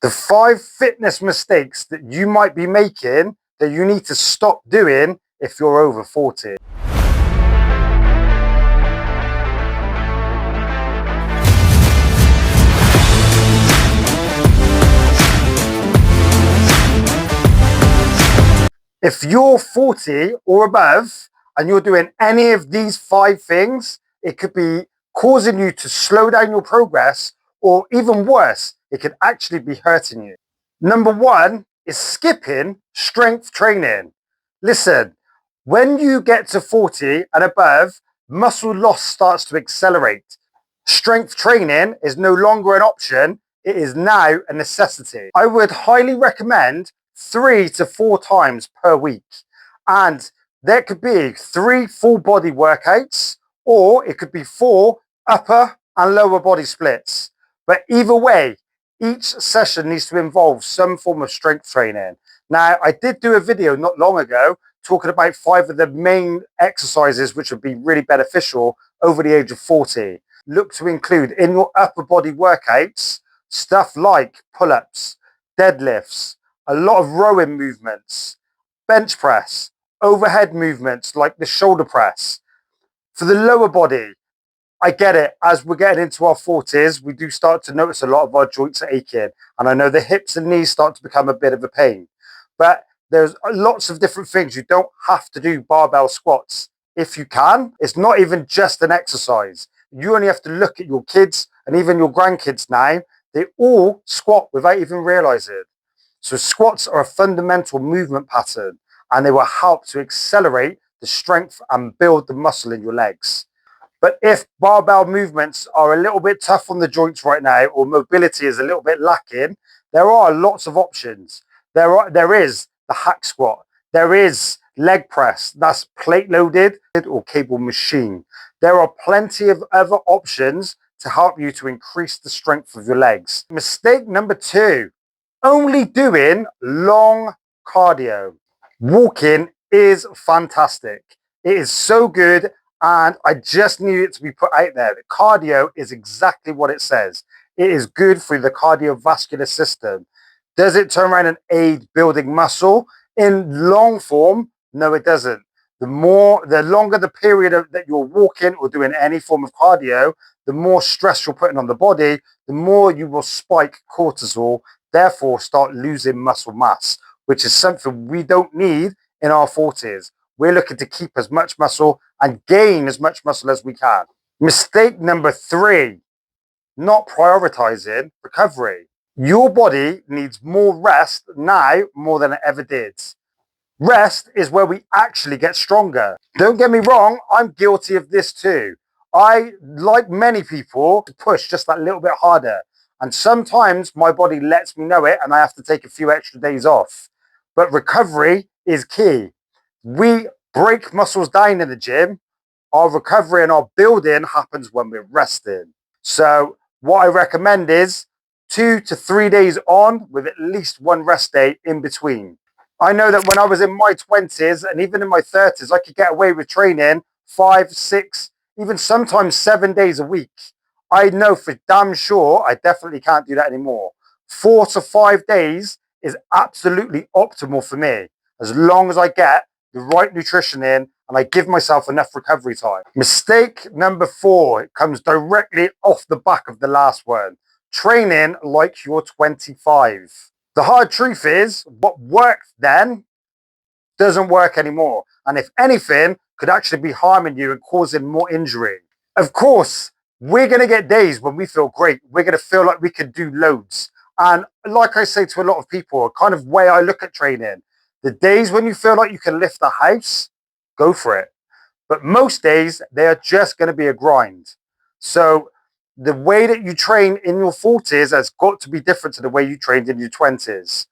The 5 fitness mistakes that you might be making that you need to stop doing if you're over 40. If you're 40 or above and you're doing any of these 5 things, it could be causing you to slow down your progress, or even worse, it could actually be hurting you. Number 1 is skipping strength training. Listen, when you get to 40 and above, muscle loss starts to accelerate. Strength training is no longer an option, it is now a necessity. I would highly recommend 3 to 4 times per week. And there could be 3 full body workouts, or it could be 4 upper and lower body splits. But either way, each session needs to involve some form of strength training. Now, I did do a video not long ago talking about 5 of the main exercises which would be really beneficial over the age of 40. Look to include in your upper body workouts stuff like pull-ups, deadlifts, a lot of rowing movements, bench press, overhead movements like the shoulder press. For the lower body, I get it. As we're getting into our 40s, we do start to notice a lot of our joints are aching. And I know the hips and knees start to become a bit of a pain. But there's lots of different things. You don't have to do barbell squats. If you can, it's not even just an exercise. You only have to look at your kids and even your grandkids now. They all squat without even realizing. So squats are a fundamental movement pattern, and they will help to accelerate the strength and build the muscle in your legs. But if barbell movements are a little bit tough on the joints right now, or mobility is a little bit lacking, there are lots of options. There is the hack squat. There is leg press. That's plate loaded or cable machine. There are plenty of other options to help you to increase the strength of your legs. Mistake number 2, only doing long cardio. Walking is fantastic. It is so good, and I just need it to be put out there. The cardio is exactly what it says. It is good for the cardiovascular system. Does it turn around and aid building muscle? In long form, no, it doesn't. The longer the period that you're walking or doing any form of cardio, the more stress you're putting on the body, the more you will spike cortisol, therefore start losing muscle mass, which is something we don't need in our 40s. We're looking to keep as much muscle and gain as much muscle as we can. Mistake number 3, not prioritizing recovery. Your body needs more rest now more than it ever did. Rest is where we actually get stronger. Don't get me wrong, I'm guilty of this too. I, like many people, push just that little bit harder. And sometimes my body lets me know it and I have to take a few extra days off. But recovery is key. We break muscles down in the gym. Our recovery and our building happens when we're resting. So what I recommend is 2 to 3 days on with at least 1 rest day in between. I know that when I was in my 20s and even in my 30s, I could get away with training 5, 6, even sometimes 7 days a week. I know for damn sure I definitely can't do that anymore. 4 to 5 days is absolutely optimal for me, as long as I get the right nutrition in and I give myself enough recovery time. Mistake number 4, it comes directly off the back of the last one. Training like you're 25. The hard truth is, what worked then doesn't work anymore. And if anything, could actually be harming you and causing more injury. Of course, we're going to get days when we feel great. We're going to feel like we can do loads. And like I say to a lot of people, a kind of way I look at training, the days when you feel like you can lift a house, go for it. But most days, they are just going to be a grind. So the way that you train in your 40s has got to be different to the way you trained in your 20s.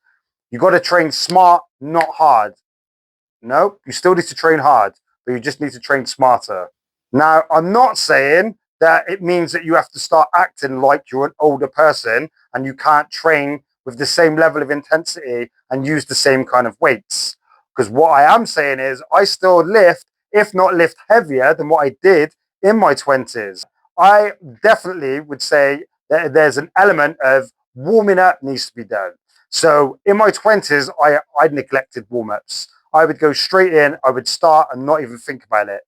You got to train smart, not hard. No, you still need to train hard, but you just need to train smarter. Now, I'm not saying that it means that you have to start acting like you're an older person and you can't train with the same level of intensity and use the same kind of weights. Because what I am saying is I still lift, if not lift heavier than what I did in my 20s. I definitely would say that there's an element of warming up needs to be done. So in my 20s, I neglected warm-ups. I would go straight in, I would start and not even think about it.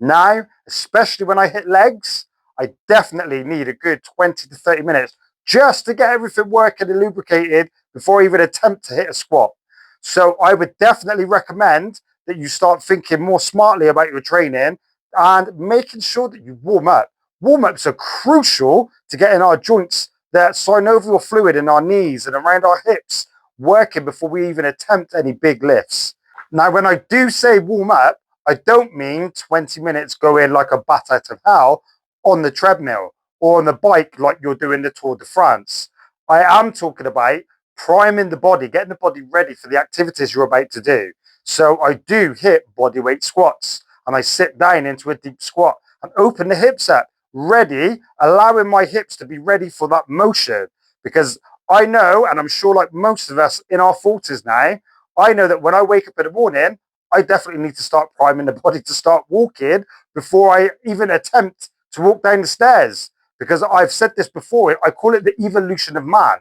Now, especially when I hit legs, I definitely need a good 20 to 30 minutes just to get everything working and lubricated before I even attempt to hit a squat. So I would definitely recommend that you start thinking more smartly about your training and making sure that you warm up. Warm-ups are crucial to getting our joints, that synovial fluid in our knees and around our hips, working before we even attempt any big lifts. Now, when I do say warm up, I don't mean 20 minutes go in like a bat out of hell on the treadmill or on the bike like you're doing the Tour de France. I am talking about priming the body, getting the body ready for the activities you're about to do. So I do hit bodyweight squats and I sit down into a deep squat and open the hips up, ready, allowing my hips to be ready for that motion. Because I know, and I'm sure like most of us in our 40s now, I know that when I wake up in the morning, I definitely need to start priming the body to start walking before I even attempt to walk down the stairs. Because I've said this before, I call it the evolution of man.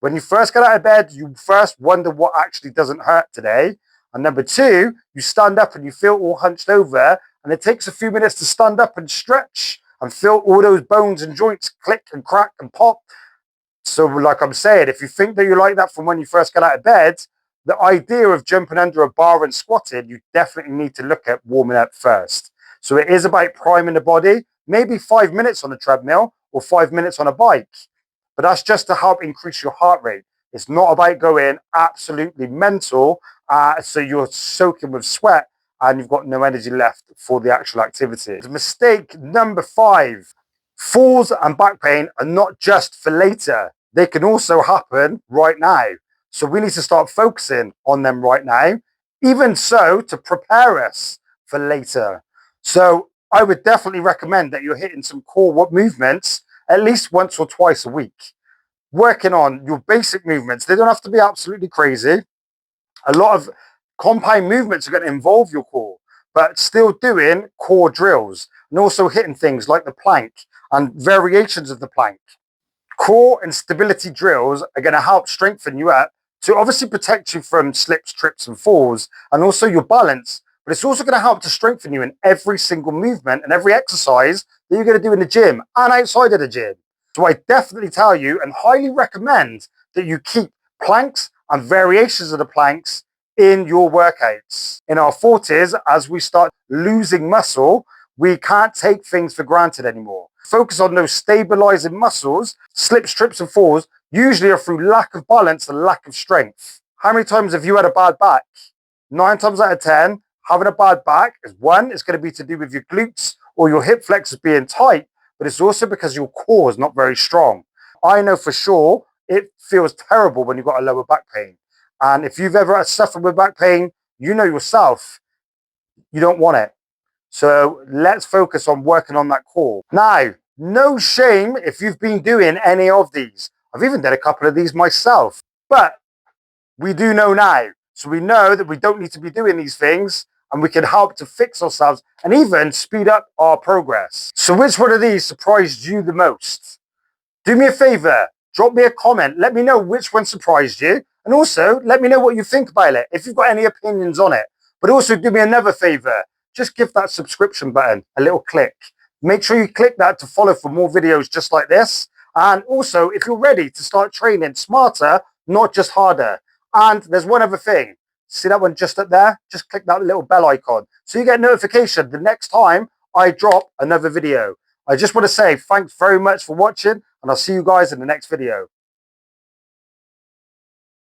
When you first get out of bed, you first wonder what actually doesn't hurt today. And number two, you stand up and you feel all hunched over. And it takes a few minutes to stand up and stretch and feel all those bones and joints click and crack and pop. So like I'm saying, if you think that you like that from when you first get out of bed, the idea of jumping under a bar and squatting, you definitely need to look at warming up first. So it is about priming the body, maybe 5 minutes on the treadmill or 5 minutes on a bike. But that's just to help increase your heart rate. It's not about going absolutely mental, so you're soaking with sweat and you've got no energy left for the actual activity. Mistake number 5, falls and back pain are not just for later. They can also happen right now. So we need to start focusing on them right now, even so to prepare us for later. So I would definitely recommend that you're hitting some core movements at least once or twice a week. Working on your basic movements. They don't have to be absolutely crazy. A lot of compound movements are going to involve your core, but still doing core drills and also hitting things like the plank and variations of the plank. Core and stability drills are going to help strengthen you up to obviously protect you from slips, trips and falls and also your balance. But it's also going to help to strengthen you in every single movement and every exercise that you're going to do in the gym and outside of the gym. So I definitely tell you and highly recommend that you keep planks and variations of the planks in your workouts. In our 40s, as we start losing muscle, we can't take things for granted anymore. Focus on those stabilizing muscles. Slips, trips and falls usually are through lack of balance and lack of strength. How many times have you had a bad back? 9 times out of 10, having a bad back is one, it's going to be to do with your glutes or your hip flexors being tight, but it's also because your core is not very strong. I know for sure it feels terrible when you've got a lower back pain. And if you've ever suffered with back pain, you know yourself, you don't want it. So let's focus on working on that core. Now, no shame if you've been doing any of these. I've even done a couple of these myself, but we do know now. So we know that we don't need to be doing these things and we can help to fix ourselves and even speed up our progress. So which one of these surprised you the most? Do me a favor, drop me a comment. Let me know which one surprised you. And also let me know what you think about it, if you've got any opinions on it. But also do me another favor, just give that subscription button a little click. Make sure you click that to follow for more videos just like this. And also, if you're ready to start training smarter, not just harder. And there's one other thing. See that one just up there? Just click that little bell icon so you get notification the next time I drop another video. I just want to say thanks very much for watching and I'll see you guys in the next video.